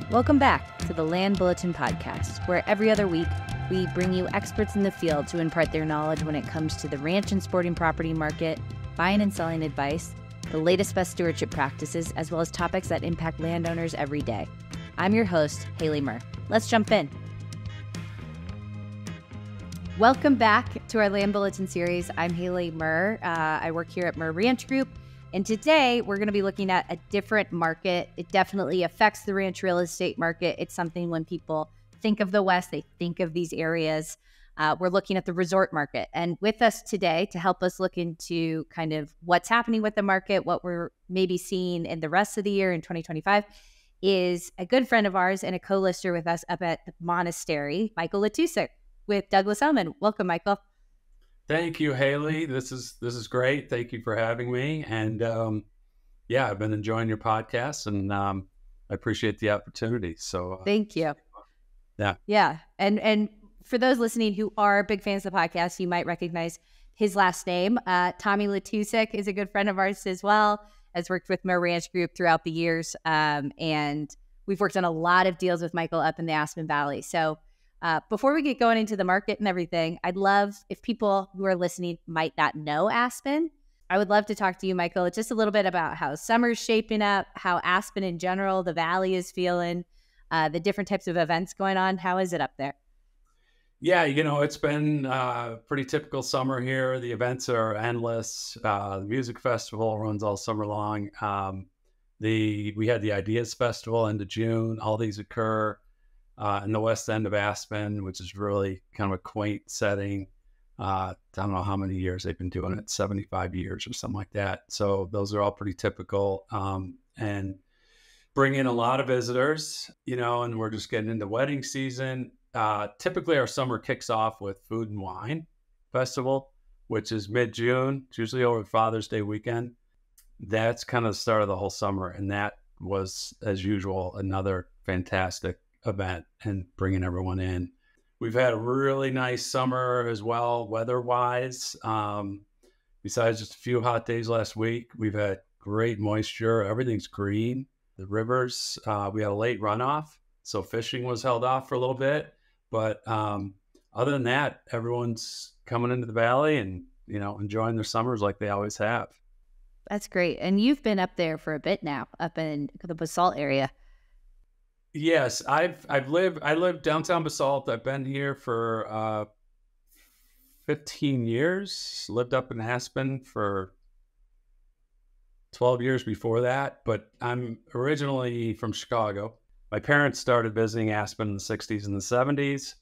Welcome back to the Land Bulletin Podcast, where every other week we bring you experts in the field to impart their knowledge when it comes to the ranch and sporting property market, buying and selling advice, the latest best stewardship practices, as well as topics that impact landowners every day. I'm your host, Hayley Mirr. Let's jump in. Welcome back to our Land Bulletin series. I'm Hayley Mirr. I work here at Mirr Ranch Group. And today we're going to be looking at a different market. It definitely affects the ranch real estate market. It's something when people think of the West, they think of these areas. We're looking at the resort market. And with us today to help us look into kind of what's happening with the market, what we're maybe seeing in the rest of the year in 2025, is a good friend of ours and a co-lister with us up at the Monastery, Michael Latousek with Douglas Elliman. Welcome, Michael. Thank you, Hayley. This is great. Thank you for having me. And I've been enjoying your podcast, and I appreciate the opportunity. So thank you. Yeah. And for those listening who are big fans of the podcast, you might recognize his last name. Tommy Latousek is a good friend of ours as well. Has worked with Mirr Ranch Group throughout the years, and we've worked on a lot of deals with Michael up in the Aspen Valley. So. Before we get going into the market and everything, I'd love if people who are listening might not know Aspen. I would love to talk to you, Michael, just a little bit about how summer's shaping up, how Aspen in general, the valley is feeling, the different types of events going on. How is it up there? Yeah, it's been a pretty typical summer here. The events are endless. The music festival runs all summer long. We had the Ideas Festival end of June. All these occur in the west end of Aspen, which is really kind of a quaint setting. I don't know how many years they've been doing it, 75 years or something like that. So those are all pretty typical, and bring in a lot of visitors, and we're just getting into wedding season. Typically our summer kicks off with Food and Wine Festival, which is mid-June. It's usually over Father's Day weekend. That's kind of the start of the whole summer. And that was, as usual, another fantastic event and bringing everyone in. We've had a really nice summer as well, weather-wise. Besides just a few hot days last week, we've had great moisture. Everything's green. The rivers, we had a late runoff, so fishing was held off for a little bit. But other than that, everyone's coming into the valley and, enjoying their summers like they always have. That's great. And you've been up there for a bit now, up in the Basalt area. Yes, I live downtown Basalt. I've been here for 15 years. Lived up in Aspen for 12 years before that, but I'm originally from Chicago. My parents started visiting Aspen in the 60s and the 70s,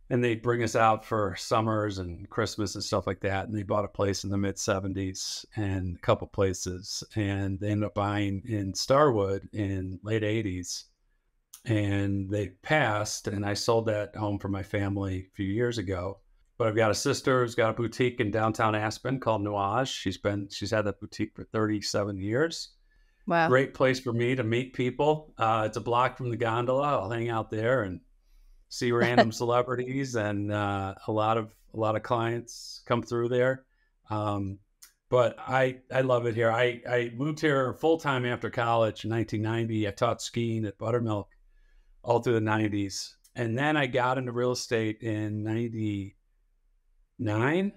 and they'd bring us out for summers and Christmas and stuff like that. And they bought a place in the mid 70s and a couple places, and they ended up buying in Starwood in late 80s. And they passed, and I sold that home for my family a few years ago. But I've got a sister who's got a boutique in downtown Aspen called Nuage. She's had that boutique for 37 years. Wow. Great place for me to meet people. It's a block from the gondola. I'll hang out there and see random celebrities, and a lot of clients come through there. But I love it here. I moved here full-time after college in 1990. I taught skiing at Buttermilk all through the 90s. And then I got into real estate in 99.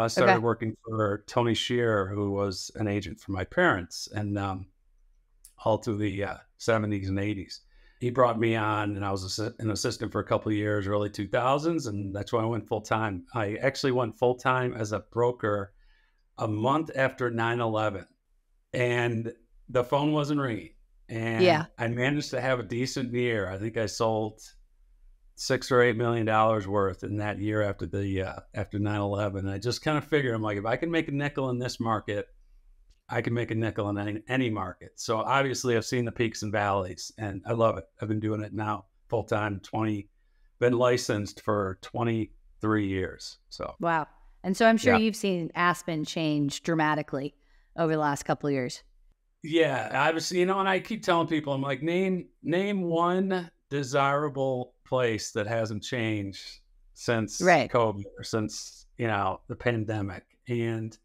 Started working for Tony Shearer, who was an agent for my parents, and all through the 70s and 80s. He brought me on, and I was an assistant for a couple of years, early 2000s, and that's when I went full-time. I actually went full-time as a broker a month after 9/11, and the phone wasn't ringing. And I managed to have a decent year. I think I sold $6 or $8 million worth in that year after 9/11. I just kind of figured, I'm like, if I can make a nickel in this market, I can make a nickel in any market. So obviously I've seen the peaks and valleys, and I love it. I've been doing it now full time, been licensed for 23 years. So wow. And so I'm sure you've seen Aspen change dramatically over the last couple of years. Yeah, obviously, and I keep telling people, I'm like, name one desirable place that hasn't changed since COVID or since, the pandemic. And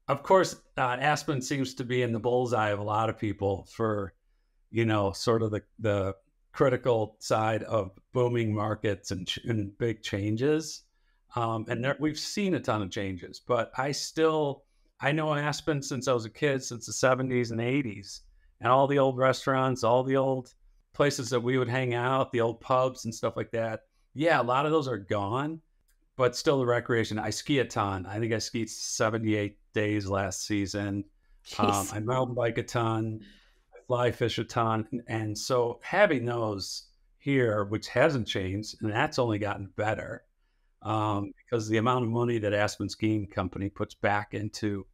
of course, Aspen seems to be in the bullseye of a lot of people for, sort of the critical side of booming markets and big changes. And we've seen a ton of changes, but I know Aspen since I was a kid, since the 70s and 80s, and all the old restaurants, all the old places that we would hang out, the old pubs and stuff like that. Yeah, a lot of those are gone, but still the recreation. I ski a ton. I think I skied 78 days last season. Jeez. I mountain bike a ton, I fly fish a ton. And so having those here, which hasn't changed, and that's only gotten better, because the amount of money that Aspen Skiing Company puts back into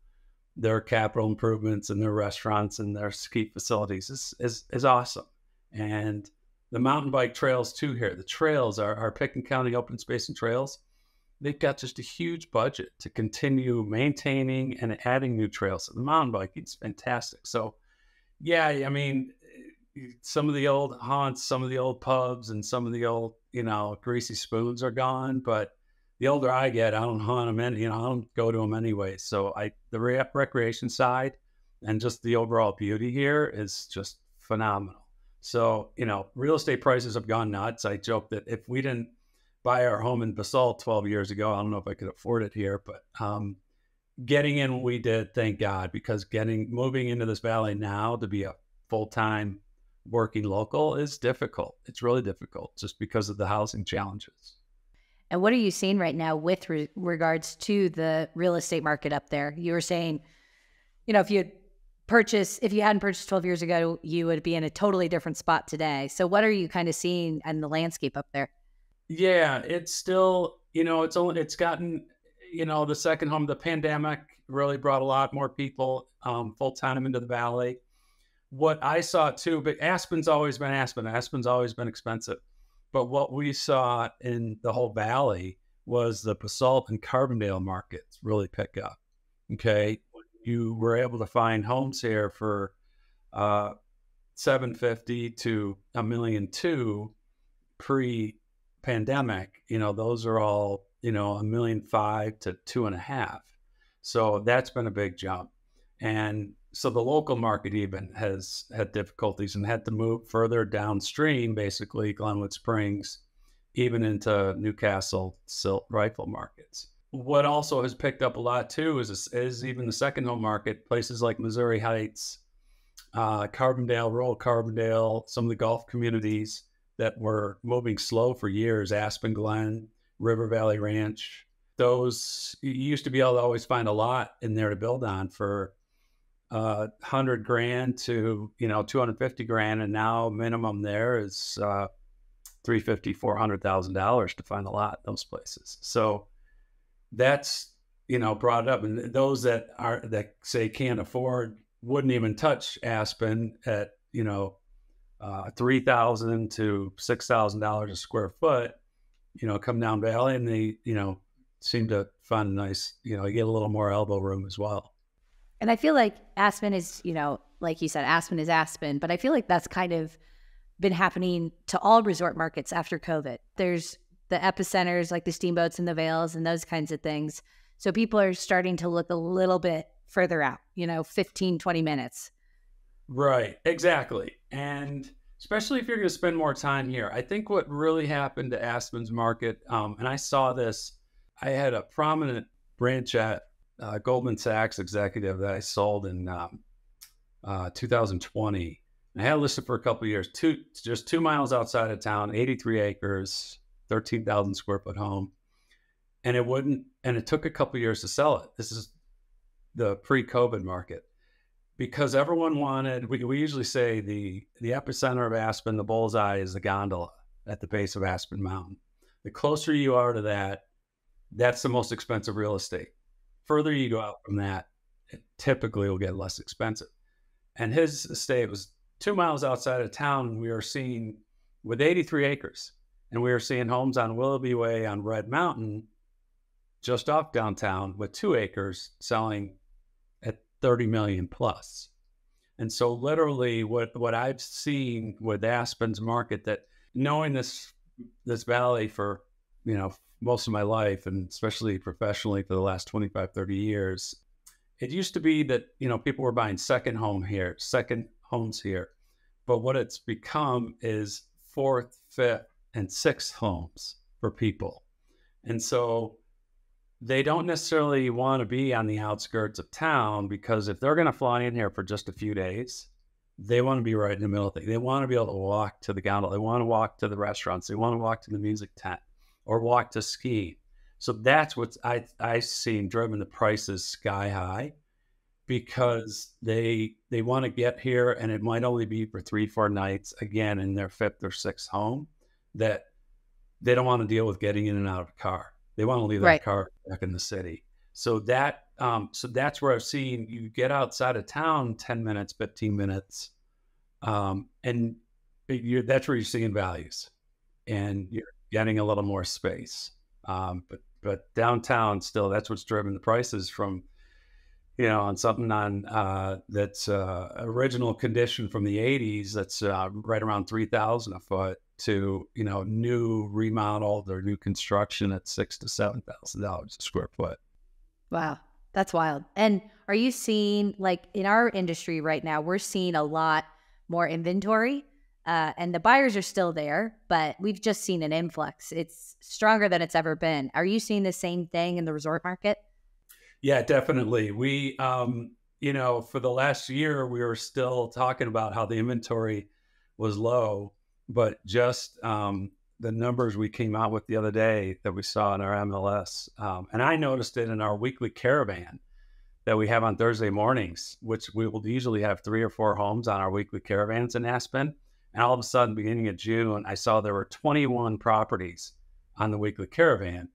their capital improvements and their restaurants and their ski facilities is awesome. And the mountain bike trails too here. The trails are Pickton County Open Space and Trails. They've got just a huge budget to continue maintaining and adding new trails. So the mountain biking is fantastic. So yeah, I mean, some of the old haunts, some of the old pubs, and some of the old, greasy spoons are gone. But the older I get, I don't hunt them I don't go to them anyway. So the recreation side and just the overall beauty here is just phenomenal. So, real estate prices have gone nuts. I joke that if we didn't buy our home in Basalt 12 years ago, I don't know if I could afford it here, but getting in, we did, thank God, because moving into this valley now to be a full-time working local is difficult. It's really difficult just because of the housing challenges. And what are you seeing right now with regards to the real estate market up there? You were saying, if you hadn't purchased 12 years ago, you would be in a totally different spot today. So what are you kind of seeing in the landscape up there? Yeah, it's still, it's gotten, the second home, the pandemic really brought a lot more people full time into the valley. What I saw too, but Aspen's always been Aspen. Aspen's always been expensive. But what we saw in the whole valley was the Basalt and Carbondale markets really pick up. Okay. You were able to find homes here for $750,000 to $1.2 million pre-pandemic. Those are all $1.5 million to $2.5 million. So that's been a big jump. And so the local market even has had difficulties and had to move further downstream, basically Glenwood Springs, even into Newcastle Silt Rifle markets. What also has picked up a lot too is even the second home market, places like Missouri Heights, Carbondale, rural Carbondale, some of the Gulf communities that were moving slow for years, Aspen Glen, River Valley Ranch. Those, you used to be able to always find a lot in there to build on for $100,000 to $250,000, and now minimum there is $350,000, $400,000 to find a lot in those places. So that's brought it up, and those that say can't afford wouldn't even touch Aspen at $3,000 to $6,000 a square foot. Come down valley, and they seem to find a nice you get a little more elbow room as well. And I feel like Aspen is, like you said, Aspen is Aspen, but I feel like that's kind of been happening to all resort markets after COVID. There's the epicenters like the Steamboats and the Vales and those kinds of things. So people are starting to look a little bit further out, 15, 20 minutes. Right, exactly. And especially if you're going to spend more time here. I think what really happened to Aspen's market, and I saw this, I had a prominent branch at Goldman Sachs executive that I sold in 2020. I had it listed for a couple of years, just 2 miles outside of town, 83 acres, 13,000 square foot home. And it took a couple of years to sell it. This is the pre-COVID market, because everyone wanted, we usually say the epicenter of Aspen, the bullseye is the gondola at the base of Aspen Mountain. The closer you are to that, that's the most expensive real estate. Further you go out from that, it typically will get less expensive. And his estate was 2 miles outside of town, and we were seeing, with 83 acres, and we were seeing homes on Willoughby Way on Red Mountain, just off downtown, with 2 acres selling at 30 million plus. And so literally what I've seen with Aspen's market, that knowing this valley for, most of my life, and especially professionally for the last 25, 30 years, it used to be that, people were buying second homes here. But what it's become is fourth, fifth, and sixth homes for people. And so they don't necessarily want to be on the outskirts of town, because if they're going to fly in here for just a few days, they want to be right in the middle of things. They want to be able to walk to the gondola. They want to walk to the restaurants. They want to walk to the music tent or walk to ski. So that's what I've seen driven the prices sky high, because they want to get here, and it might only be for 3-4 nights, again, in their fifth or sixth home, that they don't want to deal with getting in and out of a car. They want to leave that car back in the city. So that's where I've seen you get outside of town 10 minutes, 15 minutes, and that's where you're seeing values, and you're getting a little more space. But downtown still, that's what's driven the prices from, on something that's original condition from the 80s, that's right around $3,000 a foot, to new remodeled or new construction at $6,000 to $7,000 a square foot. Wow, that's wild. And are you seeing, like in our industry right now, we're seeing a lot more inventory, and the buyers are still there, but we've just seen an influx. It's stronger than it's ever been. Are you seeing the same thing in the resort market? Yeah, definitely. We, for the last year, we were still talking about how the inventory was low, but just the numbers we came out with the other day that we saw in our MLS, and I noticed it in our weekly caravan that we have on Thursday mornings, which we will usually have 3 or 4 homes on our weekly caravans in Aspen. And all of a sudden, beginning of June, I saw there were 21 properties on the weekly caravan.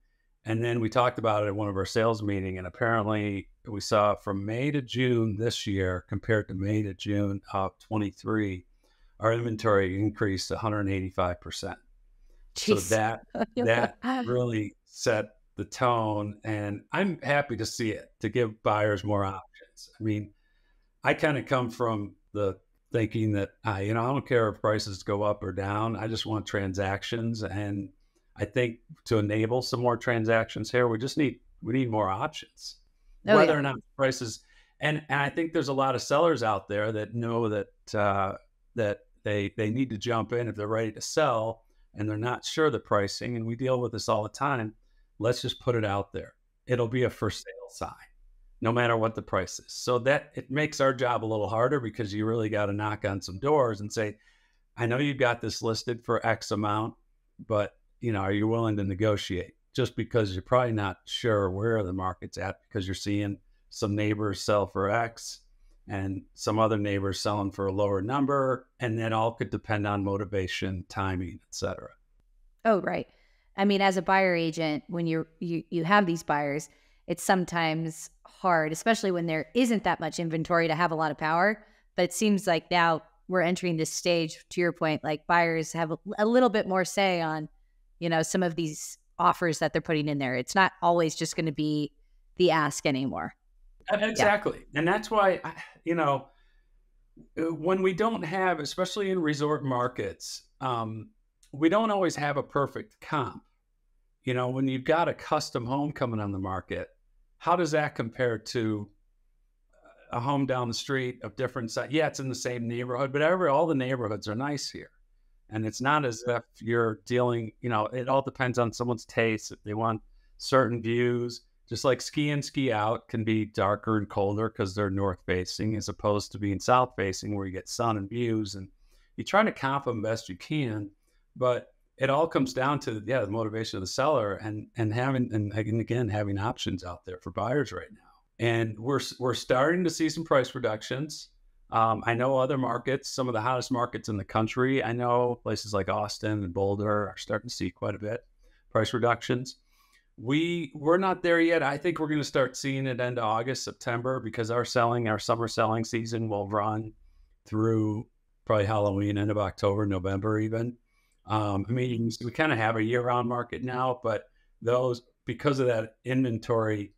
And then we talked about it at one of our sales meetings, and apparently we saw from May to June this year compared to May to June of 23, our inventory increased 185%. Jeez. So that really set the tone, and I'm happy to see it, to give buyers more options. I mean, I kind of come from the thinking that I don't care if prices go up or down. I just want transactions, and I think to enable some more transactions here, we need more options, whether or not prices. And I think there's a lot of sellers out there that know that that they need to jump in if they're ready to sell and they're not sure the pricing. And we deal with this all the time. Let's just put it out there. It'll be a for sale sign, no matter what the price is. So that it makes our job a little harder, because you really got to knock on some doors and say, I know you've got this listed for X amount, but are you willing to negotiate? Just because you're probably not sure where the market's at, because you're seeing some neighbors sell for X and some other neighbors selling for a lower number. And that all could depend on motivation, timing, et cetera. Oh, right. I mean, as a buyer agent, when you have these buyers, it's sometimes hard, especially when there isn't that much inventory, to have a lot of power. But it seems like now we're entering this stage, to your point, like buyers have a little bit more say on, some of these offers that they're putting in there. It's not always just going to be the ask anymore. Exactly. Yeah. And that's why, when we don't have, especially in resort markets, we don't always have a perfect comp. When you've got a custom home coming on the market, how does that compare to a home down the street of different size? Yeah, it's in the same neighborhood, but all the neighborhoods are nice here. And it's not as if you're dealing, it all depends on someone's taste. If they want certain views, just like ski in, ski out can be darker and colder because they're north facing, as opposed to being south facing where you get sun and views. And you try to comp them best you can, but it all comes down to, the motivation of the seller and having options out there for buyers right now. And we're starting to see some price reductions. I know other markets, some of the hottest markets in the country, I know places like Austin and Boulder are starting to see quite a bit price reductions. We're not there yet. I think we're going to start seeing it end of August, September, because our summer selling season will run through probably Halloween, end of October, November even. We kind of have a year-round market now, but because of that inventory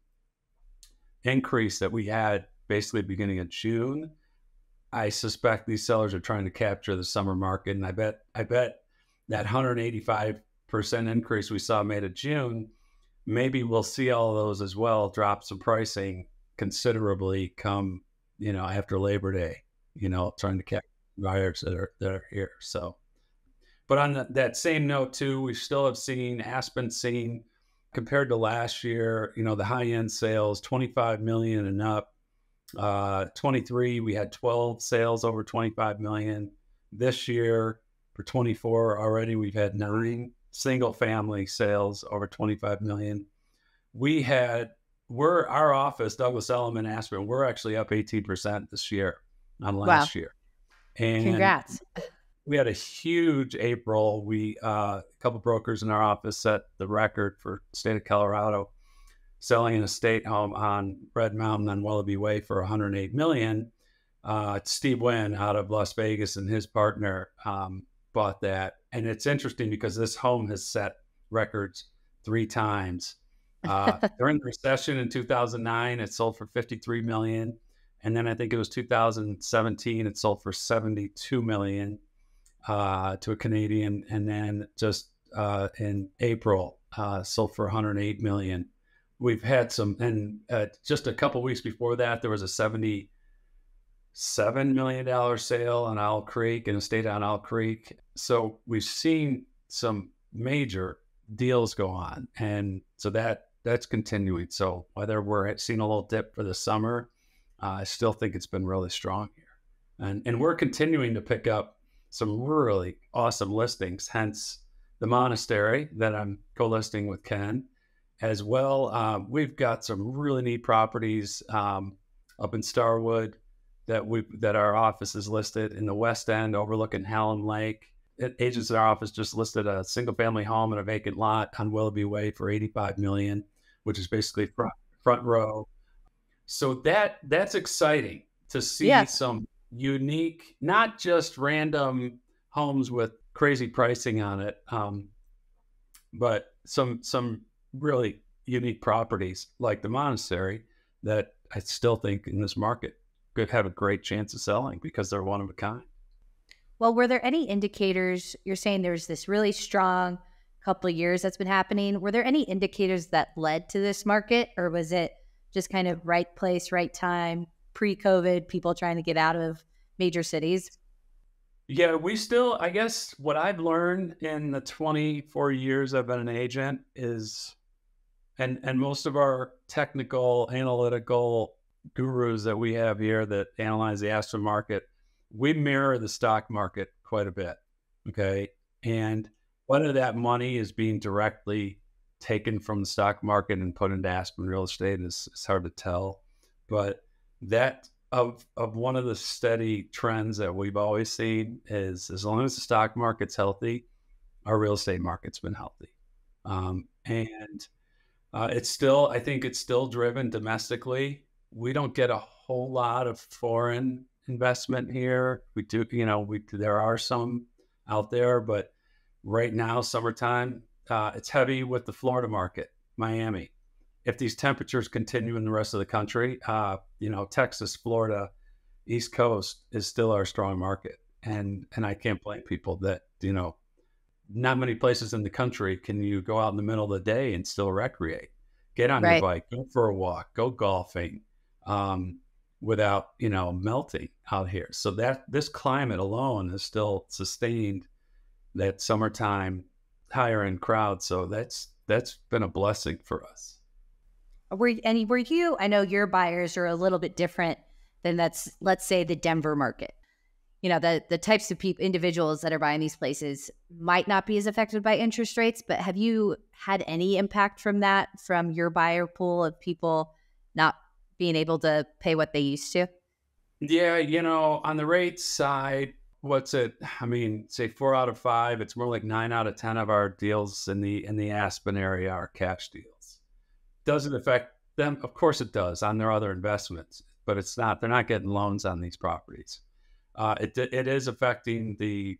increase that we had basically beginning of June, I suspect these sellers are trying to capture the summer market. And I bet that 185% increase we saw May to June, maybe we'll see all of those as well drop some pricing considerably come, after Labor Day, trying to capture buyers that are here. So, But on that same note too, we still have seen Aspen seen compared to last year, the high end sales, 25 million and up. 23, we had 12 sales over 25 million. This year for 24 already, we've had 9 single family sales over 25 million. Our office, Douglas Elliman, Aspen, we're actually up 18% this year on Wow. last year. And Congrats. we had a huge April. A couple brokers in our office set the record for the state of Colorado, selling an estate home on Red Mountain on Willoughby Way for 108 million. Steve Wynn out of Las Vegas and his partner bought that. And it's interesting because this home has set records 3 times. During the recession in 2009, it sold for 53 million. And then I think it was 2017, it sold for 72 million to a Canadian. And then just in April, sold for 108 million. We've had some, and just a couple weeks before that, there was a $77 million sale on Owl Creek, an estate on Owl Creek. So we've seen some major deals go on. And so that's continuing. So whether we're seeing a little dip for the summer, I still think it's been really strong here. And we're continuing to pick up some really awesome listings, hence the Monastery that I'm co-listing with Ken. As well, we've got some really neat properties up in Starwood that our office is listed in the West End overlooking Hallam Lake. Agents in our office just listed a single-family home and a vacant lot on Willoughby Way for 85 million, which is basically front row. So that's exciting to see some unique, not just random homes with crazy pricing on it, but some really unique properties like the Monastery that I still think in this market could have a great chance of selling because they're one of a kind. Well, were there any indicators? You're saying there's this really strong couple of years that's been happening. Were there any indicators that led to this market, or was it just kind of right place, right time, pre-COVID, people trying to get out of major cities? Yeah, I guess what I've learned in the 24 years I've been an agent is, and most of our technical, analytical gurus that we have here that analyze the Aspen market, we mirror the stock market quite a bit. Okay. And whether that money is being directly taken from the stock market and put into Aspen real estate is hard to tell. But that of one of the steady trends that we've always seen is as long as the stock market's healthy, our real estate market's been healthy. And I think it's still driven domestically. We don't get a whole lot of foreign investment here. We do, there are some out there, but right now, summertime, it's heavy with the Florida market, Miami. If these temperatures continue in the rest of the country, Texas, Florida, East Coast is still our strong market. And I can't blame people that, not many places in the country can you go out in the middle of the day and still recreate, get on your bike, go for a walk, go golfing, without, melting out here. So that this climate alone has still sustained that summertime higher end crowd. So that's been a blessing for us. I know your buyers are a little bit different than let's say the Denver market. The types of individuals that are buying these places might not be as affected by interest rates, but have you had any impact from that, from your buyer pool of people not being able to pay what they used to? Yeah, on the rate side, what's it? I mean, say 4 out of 5. It's more like 9 out of 10 of our deals in the Aspen area are cash deals. Does it affect them? Of course it does on their other investments, but it's not. They're not getting loans on these properties. It is affecting the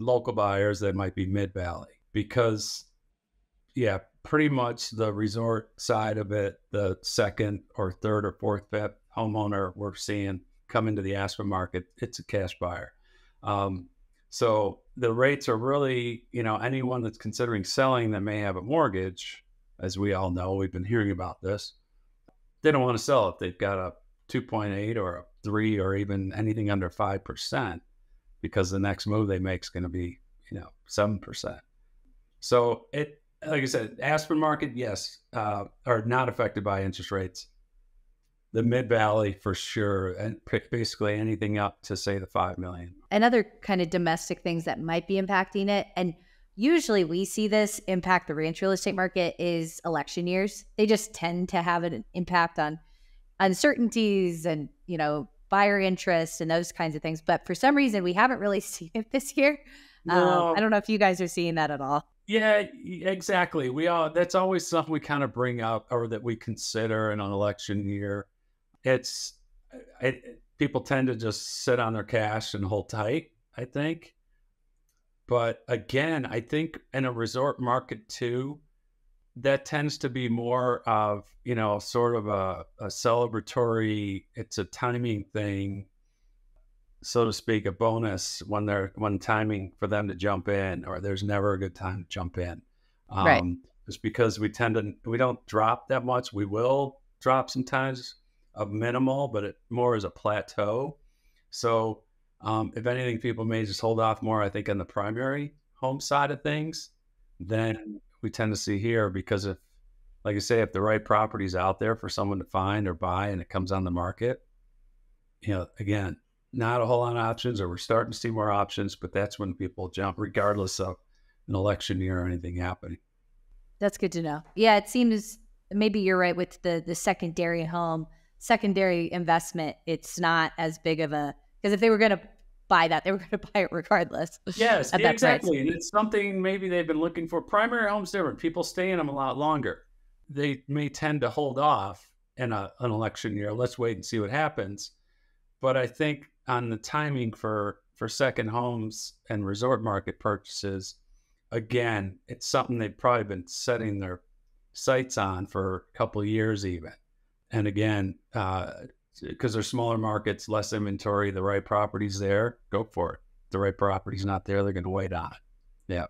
local buyers that might be mid-valley because, yeah, pretty much the resort side of it, the second or third or fourth, fifth homeowner we're seeing come into the Aspen market, it's a cash buyer. So the rates are really, anyone that's considering selling that may have a mortgage, as we all know, we've been hearing about this, they don't want to sell if they've got a 2.8 or a 3 or even anything under 5%, because the next move they make is going to be, 7%. So it, like I said, Aspen market, yes, are not affected by interest rates. The Mid Valley for sure, and basically anything up to say the 5 million. And other kind of domestic things that might be impacting it, and usually we see this impact the ranch real estate market, is election years. They just tend to have an impact on uncertainties and, buyer interest and those kinds of things. But for some reason, we haven't really seen it this year. No. I don't know if you guys are seeing that at all. Yeah, exactly. That's always something we kind of bring up or that we consider in an election year. People tend to just sit on their cash and hold tight, I think. But again, I think in a resort market too, that tends to be more of, sort of a celebratory, it's a timing thing, so to speak, a bonus when timing for them to jump in, or there's never a good time to jump in. Right. Just because we don't drop that much. We will drop sometimes a minimal, but it more as a plateau. So if anything, people may just hold off more, I think, on the primary home side of things than we tend to see here, because if, like I say, if the right property is out there for someone to find or buy and it comes on the market, again, not a whole lot of options, or we're starting to see more options, but that's when people jump regardless of an election year or anything happening. That's good to know. Yeah, it seems maybe you're right with the secondary investment. It's not as big of a, because if they were going to buy that, they were going to buy it regardless. Yes, at that exactly. price. And it's something maybe they've been looking for. Primary homes different. People stay in them a lot longer. They may tend to hold off in an election year. Let's wait and see what happens. But I think on the timing for second homes and resort market purchases, again, it's something they've probably been setting their sights on for a couple of years even. And again, because they're smaller markets, less inventory, the right property's there, go for it. The right property's not there, they're going to wait on it. Yeah.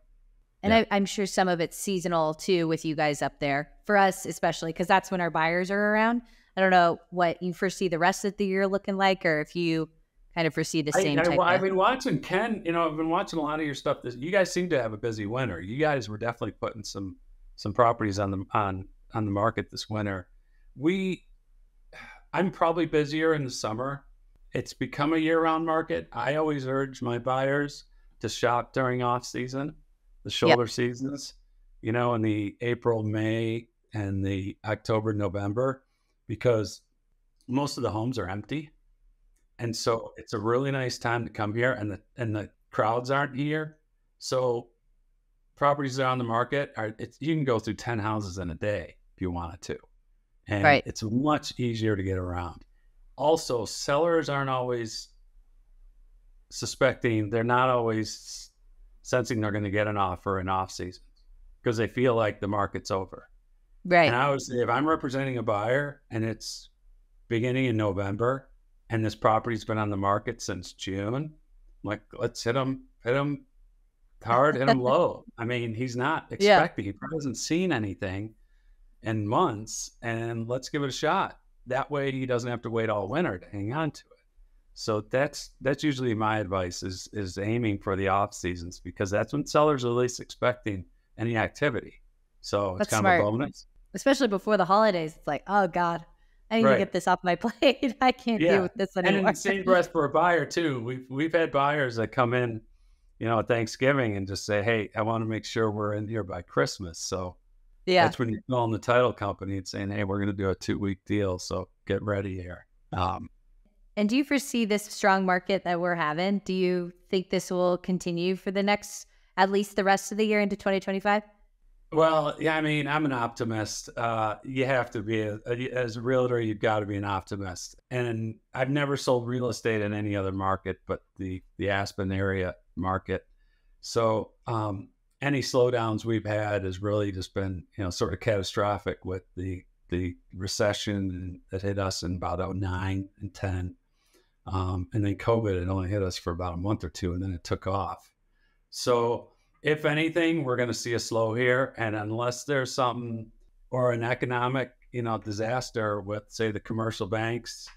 And Yeah. I'm sure some of it's seasonal too with you guys up there. For us, especially, because that's when our buyers are around. I don't know what you foresee the rest of the year looking like, or if you kind of foresee the same type I've of... been watching Ken, I've been watching a lot of your stuff. You guys seem to have a busy winter. You guys were definitely putting some properties on the market this winter. I'm probably busier in the summer. It's become a year-round market. I always urge my buyers to shop during off season, the shoulder seasons, in the April, May, and the October, November, because most of the homes are empty. And so it's a really nice time to come here, and the crowds aren't here. So properties that are on the market you can go through 10 houses in a day if you wanted to. And Right. it's much easier to get around. Also, sellers aren't always they're not always sensing they're going to get an offer in off season because they feel like the market's over. Right. And I would say if I'm representing a buyer and it's beginning in November and this property's been on the market since June, I'm like, let's hit him hard, hit him low. I mean, he's not expecting, he probably hasn't seen anything in months, and let's give it a shot. That way he doesn't have to wait all winter to hang on to it. So that's usually my advice is aiming for the off seasons, because that's when sellers are least expecting any activity. So it's That's kind smart. of a bonus. Especially before the holidays. It's like, oh God, I need to get this off my plate. I can't deal with this anymore. And in the same breath for a buyer too, we've had buyers that come in, at Thanksgiving and just say, hey, I want to make sure we're in here by Christmas. So that's when you call them the title company and saying, hey, we're going to do a 2-week deal. So get ready here. And do you foresee this strong market that we're having? Do you think this will continue for at least the rest of the year into 2025? Well, yeah, I mean, I'm an optimist. You have to be, as a realtor, you've got to be an optimist. And I've never sold real estate in any other market but the Aspen area market. So any slowdowns we've had has really just been, sort of catastrophic with the recession that hit us in about 2009 and 10. And then COVID, it only hit us for about a month or two, and then it took off. So if anything, we're going to see a slow here. And unless there's something or an economic, disaster with, say, the commercial banks,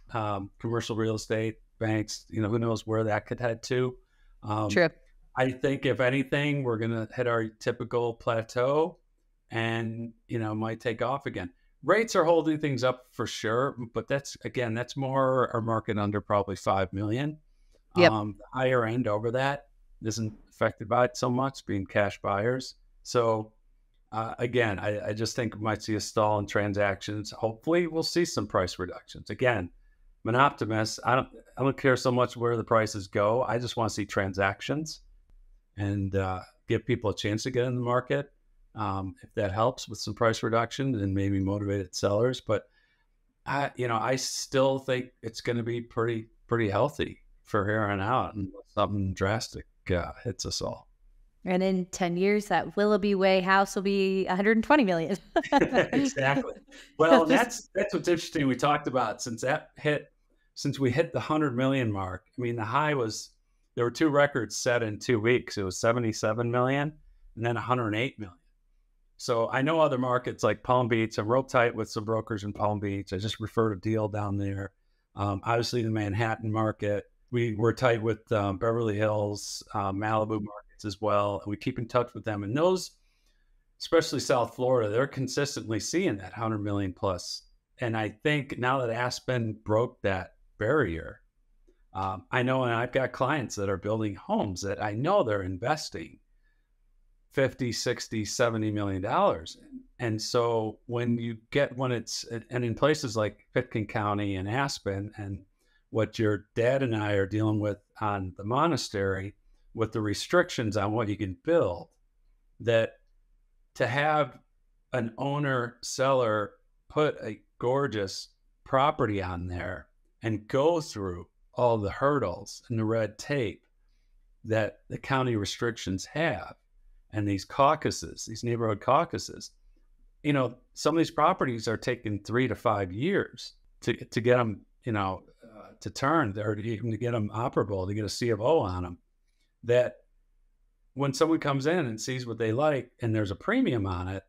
commercial real estate banks, who knows where that could head to. True. I think if anything, we're going to hit our typical plateau and, might take off again. Rates are holding things up for sure, but that's more our market under probably 5 million. Yep. The higher end over that isn't affected by it so much, being cash buyers. So again, I just think we might see a stall in transactions. Hopefully we'll see some price reductions. Again, I'm an optimist. I don't care so much where the prices go. I just want to see transactions and give people a chance to get in the market. If that helps with some price reduction and maybe motivated sellers, but I still think it's going to be pretty healthy for here on out, and something drastic hits us all. And in 10 years, that Willoughby Way house will be 120 million. Exactly. Well, that's what's interesting. We talked about since we hit the 100 million mark. I mean, the high was, there were two records set in 2 weeks. It was 77 million and then 108 million. So I know other markets like Palm Beach. I'm real tight with some brokers in Palm Beach. I just referred a deal down there. Obviously, the Manhattan market. We're tight with Beverly Hills, Malibu markets as well. And we keep in touch with them. And those, especially South Florida, they're consistently seeing that 100 million plus. And I think now that Aspen broke that barrier, I know, and I've got clients that are building homes that I know they're investing 50, 60, 70 million dollars. And so when it's, and in places like Pitkin County and Aspen, and what your dad and I are dealing with on the Monastery, with the restrictions on what you can build, that to have an owner seller put a gorgeous property on there and go through all the hurdles and the red tape that the county restrictions have, and these caucuses, these neighborhood caucuses, some of these properties are taking 3 to 5 years to get them, to turn, or even to get them operable, to get a C of O on them. That when someone comes in and sees what they like and there's a premium on it,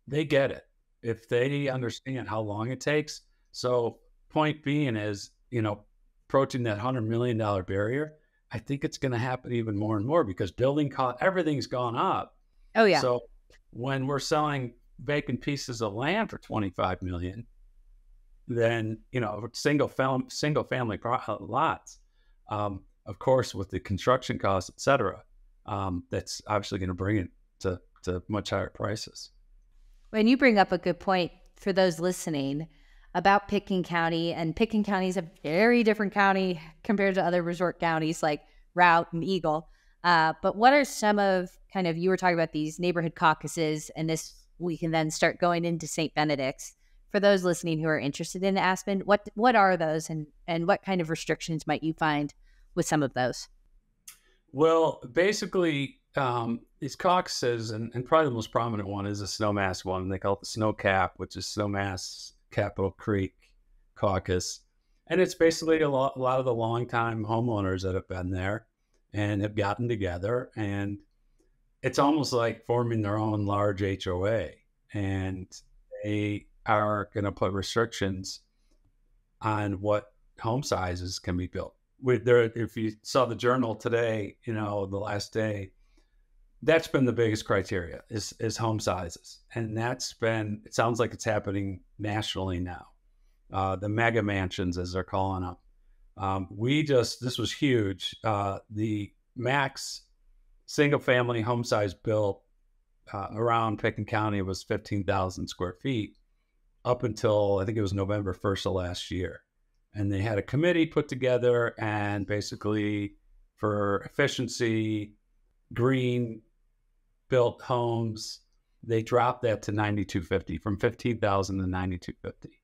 they get it if they understand how long it takes. So point being is, approaching that $100 million barrier, I think it's going to happen even more and more because building cost, everything's gone up. Oh yeah. So when we're selling vacant pieces of land for 25 million, then, single family lots, of course, with the construction costs, et cetera, that's obviously going to bring it to much higher prices. When you bring up a good point for those listening about Pitkin County, and Pitkin County is a very different county compared to other resort counties like Route and Eagle. But what are some of you were talking about these neighborhood caucuses, and this we can then start going into St. Benedict's. For those listening who are interested in Aspen, what are those, and what kind of restrictions might you find with some of those? Well, basically, these caucuses, and probably the most prominent one is the Snowmass one. They call it the Snow Cap, which is Snowmass Capitol Creek Caucus. And it's basically a lot of the longtime homeowners that have been there and have gotten together. And it's almost like forming their own large HOA. And they are going to put restrictions on what home sizes can be built. If you saw the Journal today, the last day, that's been the biggest criteria is home sizes. And it sounds like it's happening nationally now. The mega mansions, as they're calling them. This was huge. The max single family home size built around Pitkin County was 15,000 square feet up until I think it was November 1st of last year. And they had a committee put together, and basically for efficiency, green built homes, they dropped that to 9,250, from 15,000 to 9,250.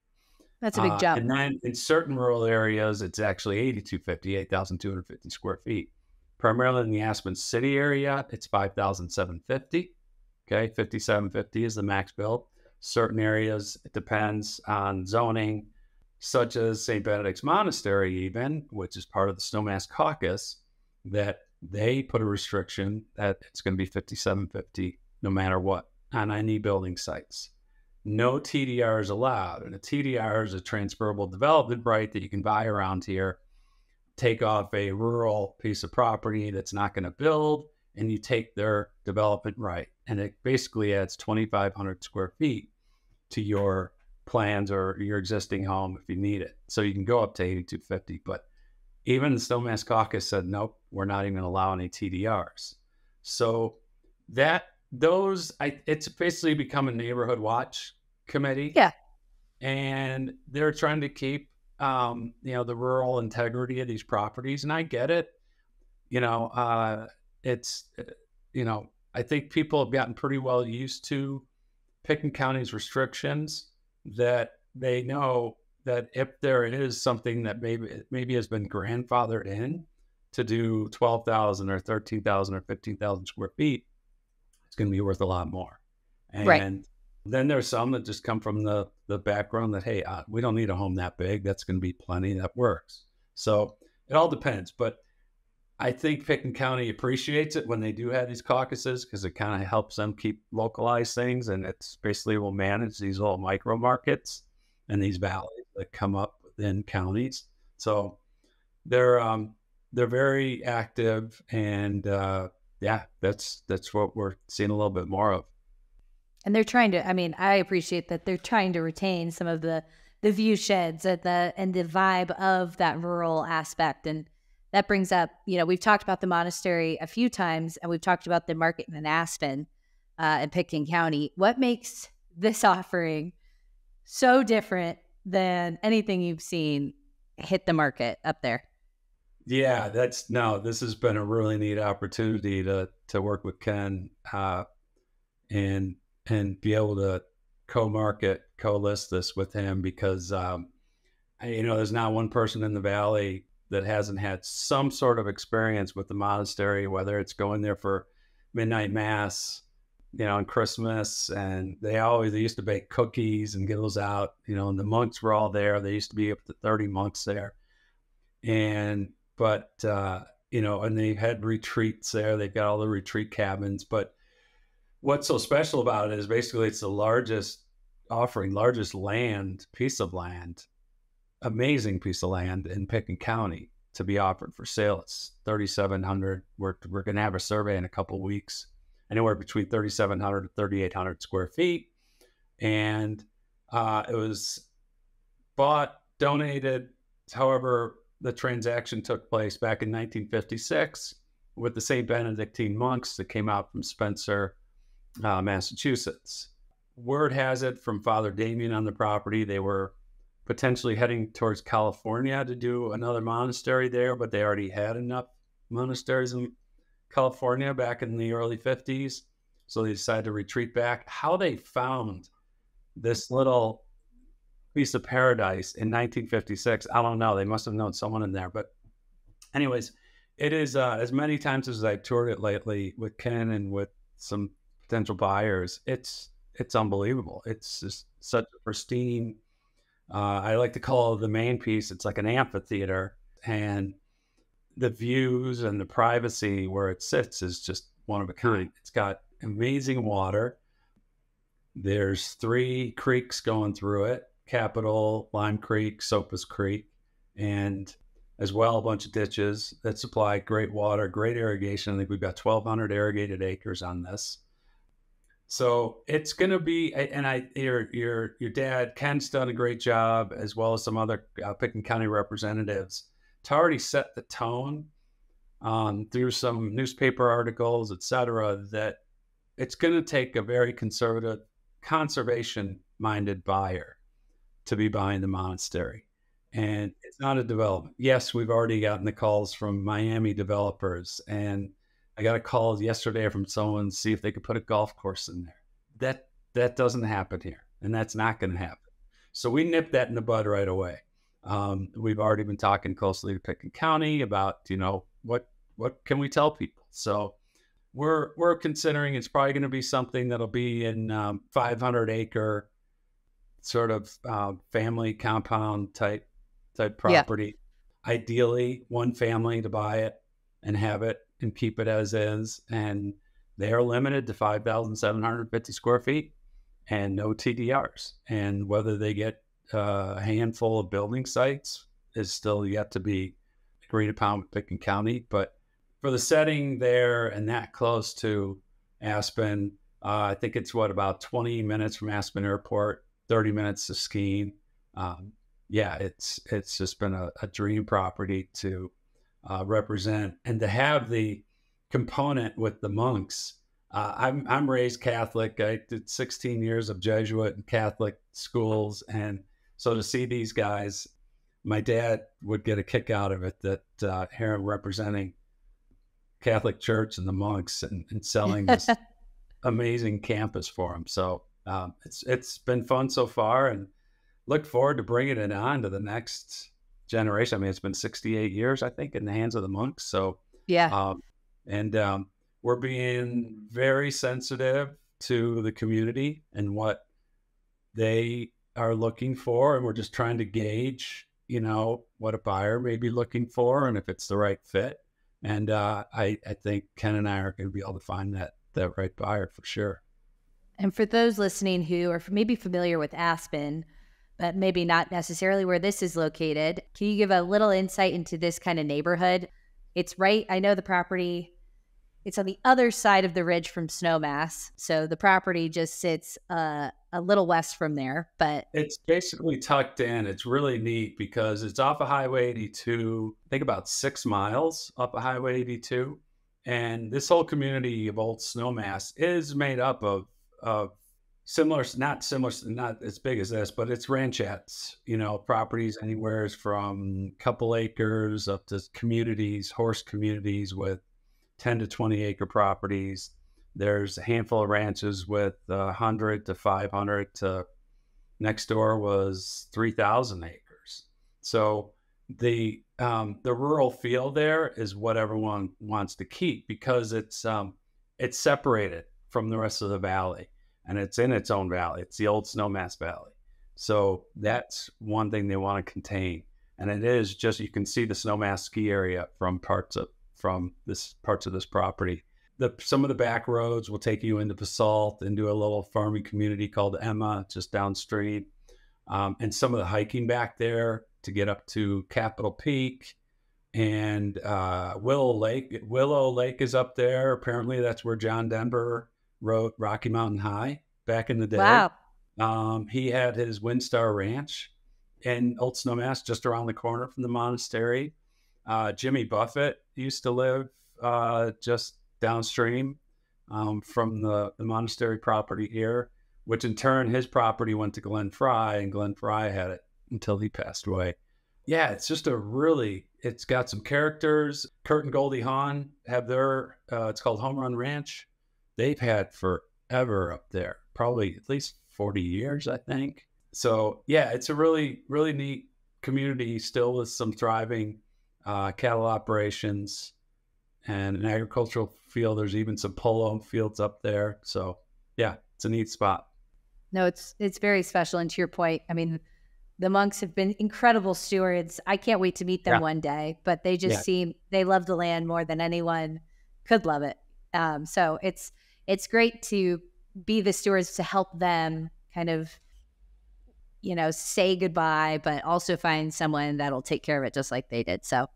That's a big jump. And then in certain rural areas, it's actually 8,250, 8,250 square feet. Primarily in the Aspen City area, it's 5,750. Okay, 5,750 is the max build. Certain areas, it depends on zoning, such as St. Benedict's Monastery even, which is part of the Snowmass Caucus, that they put a restriction that it's going to be 5,750 no matter what on any building sites. No TDR is allowed. And a TDR is a transferable development right that you can buy around here. take off a rural piece of property that's not going to build, and you take their development right. And it basically adds 2,500 square feet to your plans or your existing home if you need it. So you can go up to 8,250. But even the Snowmass Caucus said, nope, we're not even allowing any TDRs. So it's basically become a neighborhood watch committee. Yeah. And they're trying to keep, the rural integrity of these properties. And I get it. I think people have gotten pretty well used to Pickens County's restrictions, that they know that if there is something that maybe has been grandfathered in to do 12,000 or 13,000 or 15,000 square feet, it's going to be worth a lot more. And right. Then there's some that just come from the background that, hey, we don't need a home that big. That's going to be plenty. That works. So it all depends. But I think Pickens County appreciates it when they do have these caucuses, because it kind of helps them keep localized things. And it's basically will manage these little micro markets and these valleys that come up within counties. So they're very active. And that's what we're seeing a little bit more of. And they're trying to, I appreciate that they're trying to retain some of the view sheds and the vibe of that rural aspect. And that brings up, we've talked about the Monastery a few times, and we've talked about the market in Aspen in Pickens County. What makes this offering so different than anything you've seen hit the market up there? Yeah, this has been a really neat opportunity to work with Ken and be able to co-list this with him, because there's not one person in the Valley that hasn't had some sort of experience with the monastery, whether it's going there for midnight mass, on Christmas. And they used to bake cookies and get those out, and the monks were all there. There used to be up to 30 monks there. And they had retreats there. They've got all the retreat cabins. But what's so special about it is basically it's the largest piece of land, amazing piece of land in Pickens County to be offered for sale. It's 3,700. We're going to have a survey in a couple of weeks, anywhere between 3,700 to 3,800 square feet. And it was bought, donated. However, the transaction took place back in 1956 with the St. Benedictine monks that came out from Spencer, Massachusetts. Word has it from Father Damien on the property, they were potentially heading towards California to do another monastery there, but they already had enough monasteries in California back in the early 50s. So they decided to retreat back. How they found this little piece of paradise in 1956, I don't know. They must have known someone in there. But anyways, it is as many times as I've toured it lately with Ken and with some potential buyers, it's unbelievable. It's just such a pristine, I like to call it the main piece. It's like an amphitheater, and the views and the privacy where it sits is just one of a kind. It's got amazing water. There's 3 creeks going through it: Capitol, Lime Creek, Sopus Creek, and as well a bunch of ditches that supply great water, great irrigation. I think we've got 1,200 irrigated acres on this. So it's going to be, and your dad, Ken's done a great job, as well as some other Pickens County representatives, to already set the tone through some newspaper articles, et cetera, that it's going to take a very conservative, conservation-minded buyer to be buying the monastery. And it's not a development. Yes, we've already gotten the calls from Miami developers, and I got a call yesterday from someone to see if they could put a golf course in there. That doesn't happen here, and that's not going to happen. So we nipped that in the bud right away. We've already been talking closely to Pickens County about, what can we tell people? So we're considering it's probably going to be something that'll be in 500-acre sort of family compound type property. Yeah. Ideally, one family to buy it and have it and keep it as is. And they are limited to 5,750 square feet and no TDRs. And whether they get a handful of building sites is still yet to be agreed upon with Picken County. But for the setting there and that close to Aspen, I think it's about 20 minutes from Aspen Airport, 30 minutes to skiing. Yeah, it's just been a dream property to represent, and to have the component with the monks. I'm raised Catholic. I did 16 years of Jesuit and Catholic schools, and so to see these guys, my dad would get a kick out of it, that here representing Catholic Church and the monks, and selling this amazing campus for them. So it's been fun so far, and look forward to bringing it on to the next generation. I mean, it's been 68 years, I think, in the hands of the monks. So Yeah. And we're being very sensitive to the community and what they are looking for, and we're just trying to gauge, what a buyer may be looking for and if it's the right fit. And I think Ken and I are going to be able to find that right buyer for sure. And for those listening who are maybe familiar with Aspen, but maybe not necessarily where this is located, can you give a little insight into this kind of neighborhood? It's right, I know the property, it's on the other side of the ridge from Snowmass. So the property just sits a little west from there, but it's basically tucked in. It's really neat because it's off of Highway 82, I think about 6 miles up of Highway 82. And this whole community of Old Snowmass is made up of not as big as this, but it's ranchettes, properties anywhere from a couple acres up to communities, horse communities with 10 to 20 acre properties. There's a handful of ranches with 100 to 500 to next door was 3,000 acres. So the rural feel there is what everyone wants to keep, because it's separated from the rest of the valley, and it's in its own valley. It's the Old Snowmass Valley. So that's one thing they want to contain. And it is just, you can see the Snowmass ski area from parts of this property. Some of the back roads will take you into Basalt, into a little farming community called Emma, just downstream. And some of the hiking back there to get up to Capitol Peak and Willow Lake is up there. Apparently that's where John Denver wrote Rocky Mountain High back in the day. Wow. He had his Windstar Ranch in Old Snowmass, just around the corner from the monastery. Jimmy Buffett used to live just downstream from the monastery property here, which in turn his property went to Glenn Fry, and Glenn Fry had it until he passed away. Yeah, it's just it's got some characters. Kurt and Goldie Hawn have their, it's called Home Run Ranch. They've had forever up there, probably at least 40 years, I think. So yeah, it's a really, really neat community still with some thriving cattle operations and an agricultural field. There's even some polo fields up there. So yeah, it's a neat spot. No, it's very special. And to your point, I mean, the monks have been incredible stewards. I can't wait to meet them one day, but they just they love the land more than anyone could love it. So it's great to be the stewards to help them kind of, say goodbye, but also find someone that'll take care of it just like they did. So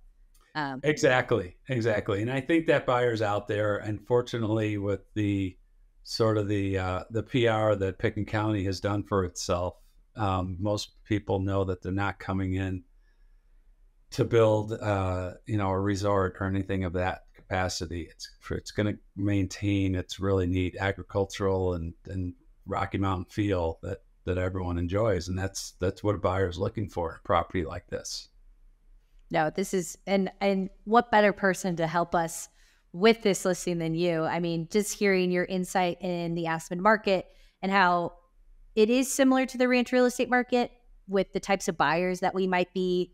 exactly. And I think that buyer's out there. And fortunately, with the sort of the PR that Picken County has done for itself, most people know that they're not coming in to build, a resort or anything of that capacity. It's going to maintain its really neat agricultural and Rocky Mountain feel that everyone enjoys, and that's what a buyer is looking for in a property like this. No, this is, and what better person to help us with this listing than you? I mean, just hearing your insight in the Aspen market and how it is similar to the ranch real estate market with the types of buyers that we might be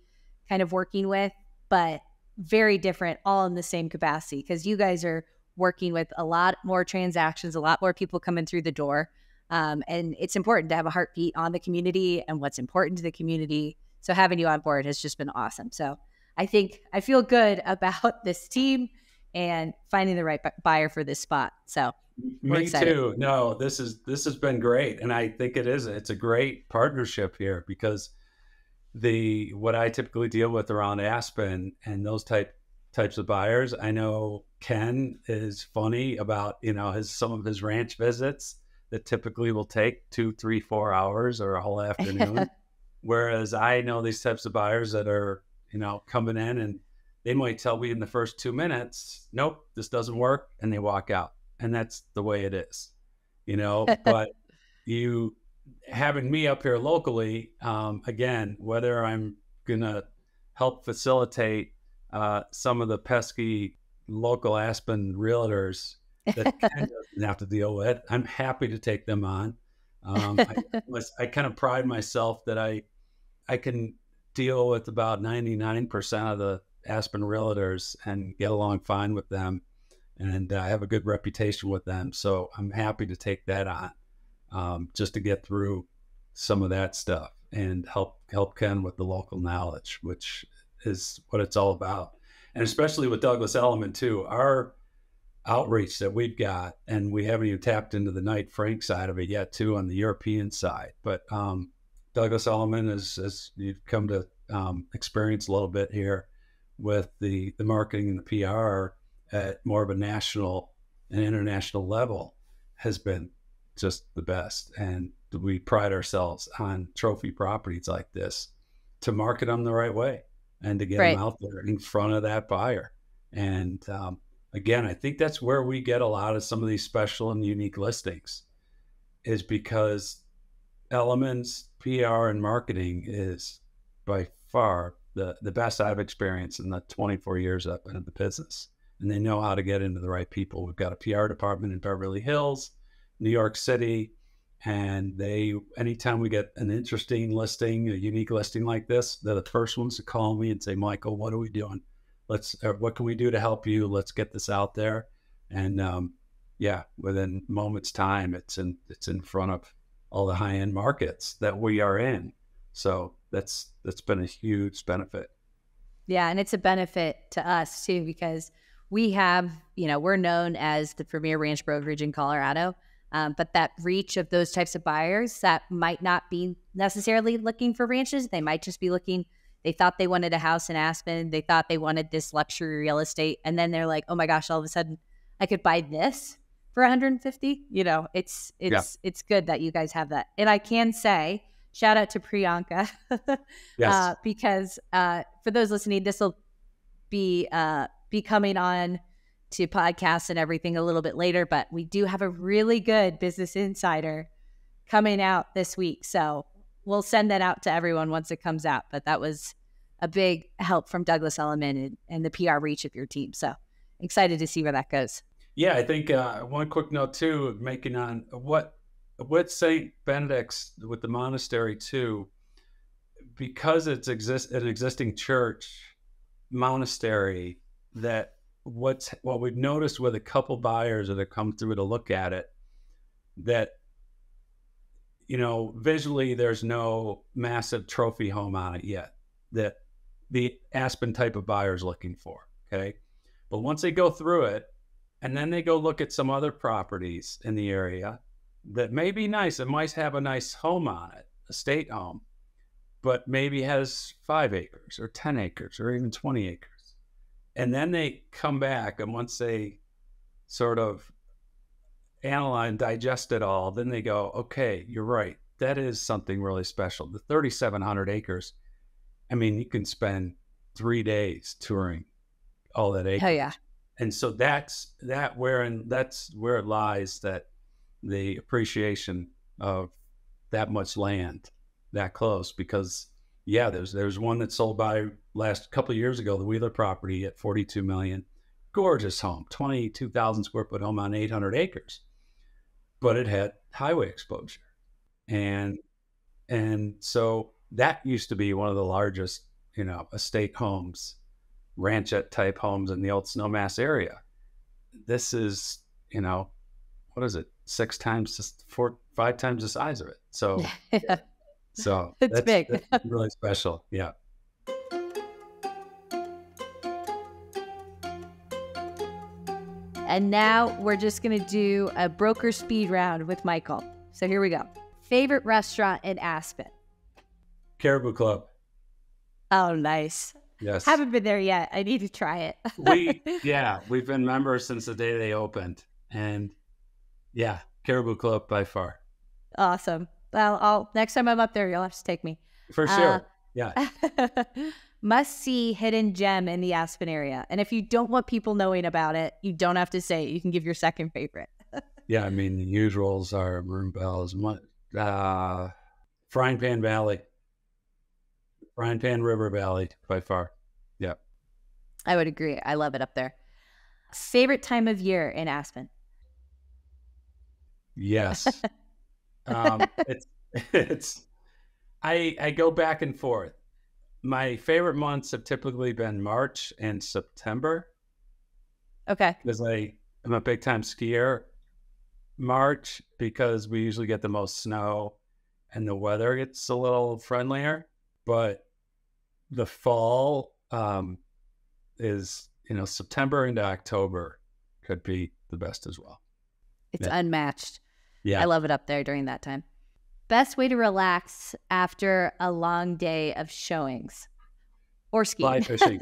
kind of working with, but very different, all in the same capacity, because you guys are working with a lot more transactions, a lot more people coming through the door. And it's important to have a heartbeat on the community and what's important to the community. So having you on board has just been awesome. So I feel good about this team and finding the right buyer for this spot. So me too. No, this has been great. And I think it's a great partnership here, because what I typically deal with around Aspen and those types of buyers, I know Ken is funny about, some of his ranch visits that typically will take 2, 3, 4 hours or a whole afternoon. Whereas I know these types of buyers that are, coming in, and they might tell me in the first 2 minutes, nope, this doesn't work. And they walk out. And that's the way it is, but you having me up here locally, again, whether I'm going to help facilitate some of the pesky local Aspen realtors that Ken doesn't have to deal with, I'm happy to take them on. I kind of pride myself that I can deal with about 99% of the Aspen realtors and get along fine with them, and I have a good reputation with them. So I'm happy to take that on, just to get through some of that stuff and help Ken with the local knowledge, which is what it's all about. And especially with Douglas Elliman too, our outreach that we've got, and we haven't even tapped into the Knight Frank side of it yet too, on the European side. But Douglas Elliman as you've come to experience a little bit here with the marketing and the PR at more of a national and international level, has been just the best. And we pride ourselves on trophy properties like this to market them the right way and to get them out there in front of that buyer. And again, I think that's where we get a lot of some of these special and unique listings, is because Elliman's PR and marketing is by far the best I've experienced in the 24 years I've been in the business. And they know how to get into the right people. We've got a PR department in Beverly Hills, New York City, and anytime we get an interesting listing, a unique listing like this, they're the first ones to call me and say, Michael, what are we doing? What can we do to help you? Let's get this out there. And within moments time, it's in front of all the high-end markets that we are in. So that's been a huge benefit. Yeah. And it's a benefit to us too, because we have, we're known as the premier ranch brokerage in Colorado. But that reach of those types of buyers that might not be necessarily looking for ranches, they might just be looking, they thought they wanted a house in Aspen, they thought they wanted this luxury real estate, and then they're like, oh my gosh, all of a sudden I could buy this for 150. It's good that you guys have that. And I can say, shout out to Priyanka, yes. Because for those listening, this will be coming on to podcasts and everything a little bit later, but we do have a really good Business Insider coming out this week. So we'll send that out to everyone once it comes out. But that was a big help from Douglas Elliman and the PR reach of your team. So excited to see where that goes. Yeah, I think one quick note too, making on what with St. Benedicts, with the monastery too, because it's an existing church monastery, that what we've noticed with a couple buyers that have come through to look at it, that visually there's no massive trophy home on it yet that the Aspen type of buyer is looking for. Okay, but once they go through it and then they go look at some other properties in the area that may be nice, it might have a nice home on it, a state home, but maybe has 5 acres or 10 acres or even 20 acres. And then they come back, and once they sort of analyze and digest it all, then they go, okay, you're right. That is something really special. The 3,700 acres, I mean, you can spend 3 days touring all that acres. Hell yeah. And so that's where it lies, that the appreciation of that much land that close. Because there's one that sold by last couple of years ago, the Wheeler property at $42 million, gorgeous home, 22,000 square foot home on 800 acres, but it had highway exposure, and so that used to be one of the largest, estate homes, ranchette type homes in the old Snowmass area. This is, what is it, 5 times the size of it. So. So it's big. That's really special. Yeah. And now we're just going to do a broker speed round with Michael. So here we go. Favorite restaurant in Aspen? Caribou Club. Oh, nice. Yes. Haven't been there yet. I need to try it. We've been members since the day they opened. And yeah, Caribou Club by far. Awesome. Well, next time I'm up there, you'll have to take me. For sure. Yeah. Must see hidden gem in the Aspen area. And if you don't want people knowing about it, you don't have to say it. You can give your second favorite. Yeah, I mean, the usuals are Maroon Bells, Frying Pan Valley, Frying Pan River Valley by far. Yeah. I would agree. I love it up there. Favorite time of year in Aspen? Yes. I go back and forth. My favorite months have typically been March and September. Okay. Because I'm a big time skier. March, because we usually get the most snow and the weather gets a little friendlier. But the fall is, September into October could be the best as well. It's unmatched. Yeah. I love it up there during that time. Best way to relax after a long day of showings or skiing. Fly fishing.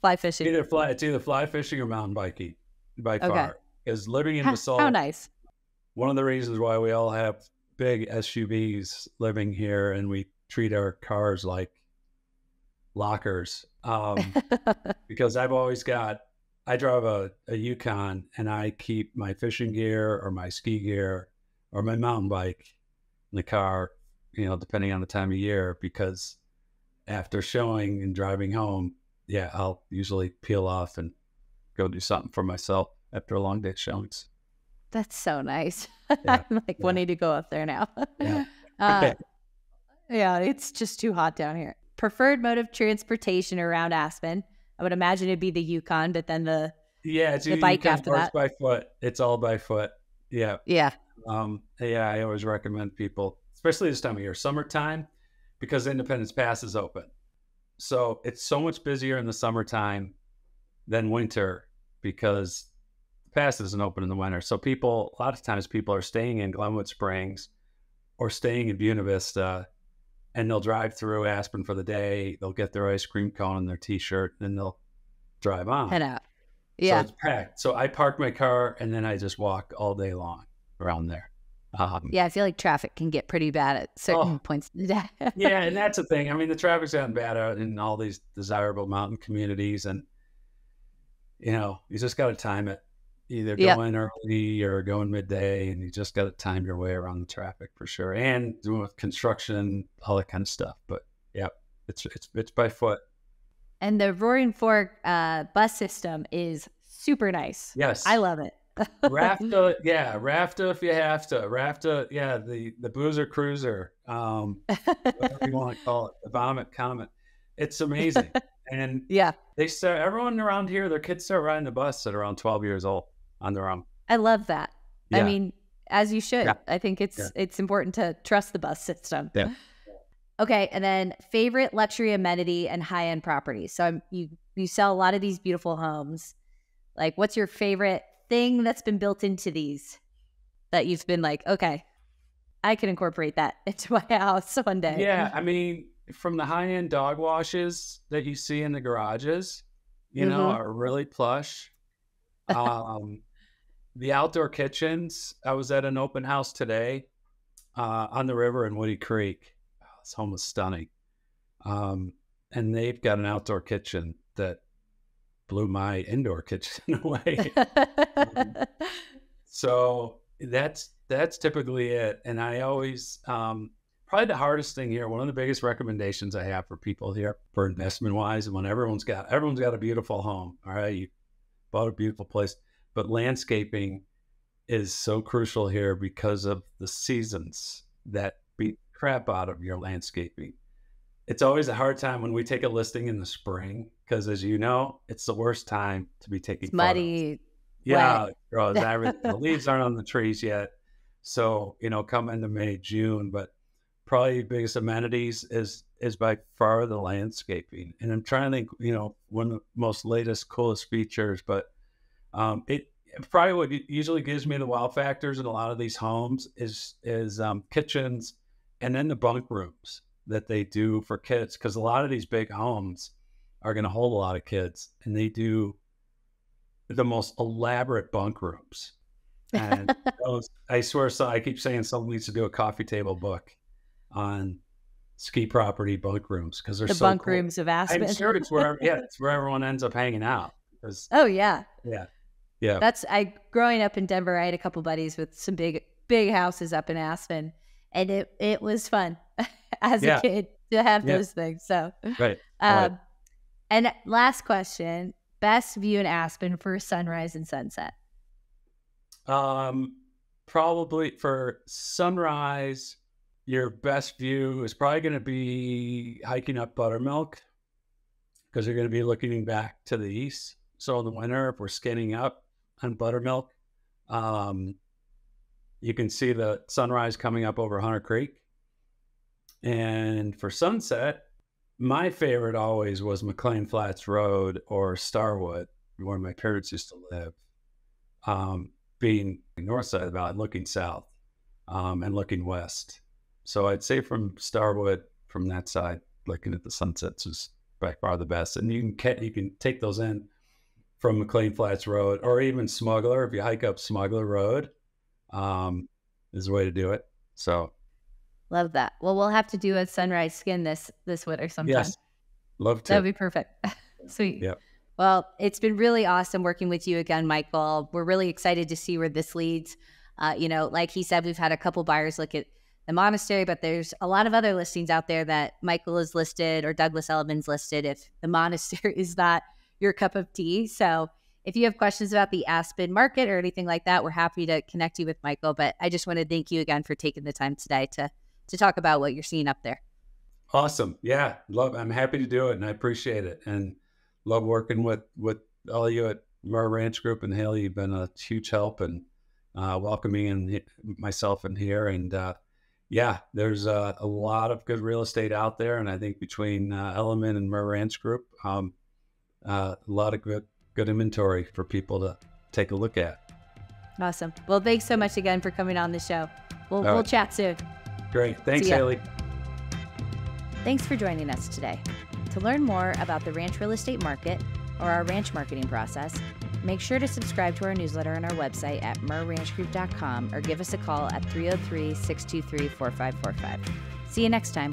Fly fishing. It's either fly fishing or mountain biking by far. Because living in Basalt. How nice. One of the reasons why we all have big SUVs living here and we treat our cars like lockers. Because I drive a Yukon and I keep my fishing gear or my ski gear or my mountain bike in the car, depending on the time of year, because after showing and driving home, I'll usually peel off and go do something for myself after a long day of showings. That's so nice. Yeah. I'm wanting to go up there now. Yeah, it's just too hot down here. Preferred mode of transportation around Aspen? I would imagine it'd be the Yukon, but then the bike Yukon after that. By foot. It's all by foot. Yeah. Yeah. I always recommend people, especially this time of year, summertime, because Independence Pass is open. So it's so much busier in the summertime than winter because the pass isn't open in the winter. So a lot of times people are staying in Glenwood Springs or staying in Buena Vista, and they'll drive through Aspen for the day. They'll get their ice cream cone and their t-shirt, and then they'll drive on. Head out. Yeah. So it's packed. So I park my car and then I just walk all day long around there. I feel like traffic can get pretty bad at certain points in the day. Yeah, and that's the thing. I mean, the traffic's gotten bad out in all these desirable mountain communities, and you just got to time it. Either going early or going midday, and you just got to time your way around the traffic for sure. And doing with construction, all that kind of stuff. But yeah, it's by foot. And the Roaring Fork bus system is super nice. Yes, I love it. Rafta, Rafta if you have to. Rafta, the Boozer Cruiser, whatever you want to call it, the Vomit Comet. It's amazing. And everyone around here, their kids start riding the bus at around 12 years old on their own. I love that. Yeah. I mean, as you should. Yeah. I think it's important to trust the bus system. Yeah. Okay, and then favorite luxury amenity and high-end properties. So you sell a lot of these beautiful homes. Like, what's your favorite thing that's been built into these that you've been like, okay, I can incorporate that into my house one day? Yeah, I mean, from the high-end dog washes that you see in the garages, are really plush. The outdoor kitchens, I was at an open house today on the river in Woody Creek. This home was stunning. And they've got an outdoor kitchen that blew my indoor kitchen away. So that's typically it. And I always, probably the hardest thing here, one of the biggest recommendations I have for people here for investment wise, and when everyone's got a beautiful home, all right, you bought a beautiful place, but landscaping is so crucial here because of the seasons that beat crap out of your landscaping. It's always a hard time when we take a listing in the spring, because as you know, it's the worst time to be taking photos. Muddy. Yeah, the leaves aren't on the trees yet. So, come into May, June, but probably the biggest amenities is by far the landscaping. And I'm trying to think, one of the most latest, coolest features, but it probably what usually gives me the wow factors in a lot of these homes is kitchens and then the bunk rooms. that they do for kids, because a lot of these big homes are going to hold a lot of kids, and they do the most elaborate bunk rooms. And those, I swear, so I keep saying someone needs to do a coffee table book on ski property bunk rooms, because they're The so bunk cool. rooms of Aspen. I'm sure it's where, yeah, it's where everyone ends up hanging out. Oh yeah. Yeah. Yeah. Growing up in Denver, I had a couple buddies with some big houses up in Aspen, and it was fun as a kid to have those things. So right. And last question, best view in Aspen for sunrise and sunset. Probably for sunrise, your best view is probably going to be hiking up Buttermilk, because you're going to be looking back to the east. So in the winter, if we're skinning up on Buttermilk, you can see the sunrise coming up over Hunter Creek. And for sunset, my favorite always was McLean Flats Road or Starwood, where my parents used to live, being north side of the valley, looking south, and looking west. So I'd say from Starwood, from that side, looking at the sunsets is by far the best. And you can take those in from McLean Flats Road, or even Smuggler. If you hike up Smuggler Road, is a way to do it. So love that. Well, we'll have to do a sunrise skin this winter sometime. Yes, love to. That'd be perfect. Sweet. Yep. Well, it's been really awesome working with you again, Michael. We're really excited to see where this leads. Like he said, we've had a couple buyers look at the Monastery, but there's a lot of other listings out there that Michael is listed or Douglas Elliman's listed if the Monastery is not your cup of tea. So if you have questions about the Aspen market or anything like that, we're happy to connect you with Michael. But I just want to thank you again for taking the time today to talk about what you're seeing up there. Awesome. Yeah. I'm happy to do it, and I appreciate it. And love working with all of you at Mirr Ranch Group, and Hayley. You've been a huge help and welcoming myself in here. And there's a lot of good real estate out there. And I think between Elliman and Mirr Ranch Group, a lot of good inventory for people to take a look at. Awesome. Well, thanks so much again for coming on the show. We'll chat soon. Great. Thanks, Hayley. Thanks for joining us today. To learn more about the ranch real estate market or our ranch marketing process, make sure to subscribe to our newsletter on our website at mirranchgroup.com or give us a call at 303-623-4545. See you next time.